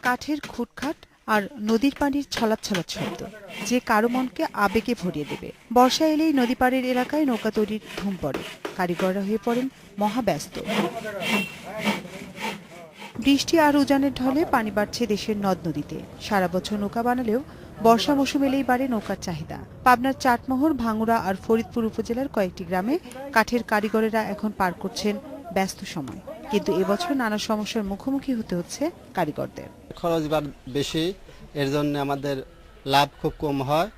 কাঠের খুটখাট আর নদীর পানির ছলাৎ ছলাৎ শব্দ, যে কারো মনকে আবেগে ভরিয়ে দেবে। বর্ষা এলেই নদী পাড়ের এলাকায় নৌকা তৈরির ধুম পড়ে। কারিগররা হয়ে পড়েন মহাব্যস্ত। বৃষ্টি আর উজানের ঢলে পানি বাড়ছে দেশের নদ নদীতে। সারা বছর নৌকা বানালেও বর্ষা মৌসুম এলেই বাড়ে নৌকার চাহিদা। পাবনার চাটমোহর, ভাঙ্গুড়া আর ফরিদপুর উপজেলার কয়েকটি গ্রামে কাঠের কারিগরেরা এখন পার করছেন ব্যস্ত সময়। কিন্তু এবছর নানা সমস্যার মুখোমুখি হতে হচ্ছে কারিগরদের। খরচ বেশি, এর জন্য আমাদের লাভ খুব কম হয়।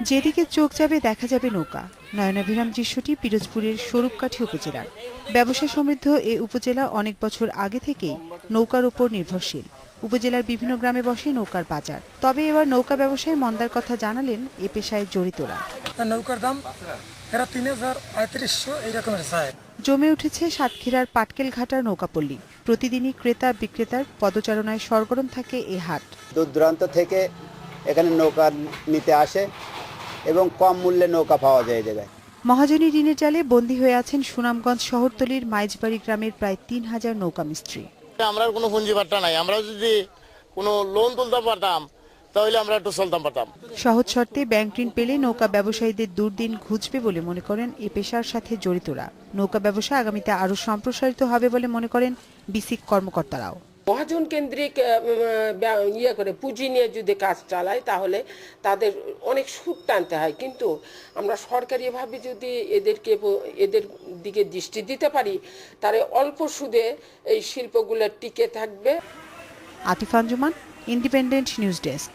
যেদিকে চোখ যাবে দেখা যাবে নৌকা। নয়নাভিরাম দৃশ্যটি পিরোজপুরের স্বরূপকাঠি উপজেলার। ব্যবসা সমৃদ্ধ এ উপজেলা অনেক বছর আগে থেকেই নৌকার উপর নির্ভরশীল। উপজেলার বিভিন্ন গ্রামে বসে নৌকার বাজার। তবে এবার নৌকা ব্যবসায় মন্দার কথা জানালেন এ পেশায় জড়িতরা। নৌকার দাম ৩,৩৫০ এইরকম জমে উঠেছে সাতক্ষীরার পাটকেল ঘাটার নৌকাপল্লী। প্রতিদিনই ক্রেতা বিক্রেতার পদচারণায় সরগরম থাকে এ হাট। দূর দূরান্ত থেকে এখানে নৌকা নিতে আসে এবং কম মূল্যে নৌকা পাওয়া যায় এই জায়গায়। মহাজনী ঋণের জালে বন্দী হয়ে আছেন সুনামগঞ্জ শহরতলির মাইজবাড়ি গ্রামের প্রায় ৩,০০০ নৌকা মিস্ত্রি। আমরা কোনো পুঁজিবাট্টা নাই, আমরা যদি কোনো লোন তুলতে পারতাম তাহলে আমরা একটু চলতাম পারতাম। সহজ শর্তে ব্যাংক ঋণ পেলে নৌকা ব্যবসায়ীদের দুর্দিন ঘুচবে বলে মনে করেন এ পেশার সাথে জড়িতরা। নৌকা ব্যবসা আগামীতে আরো সম্প্রসারিত হবে বলে মনে করেন বিসিক কর্মকর্তারাও। মহাজন কেন্দ্রিক করে পুঁজি নিয়ে যদি কাজ চালায় তাহলে তাদের অনেক সুখ টানতে হয়, কিন্তু আমরা সরকারিভাবে যদি এদের দিকে দৃষ্টি দিতে পারি তাহলে অল্প সুদে এই শিল্পগুলো টিকে থাকবে। Atif Anjuman, independent news desk.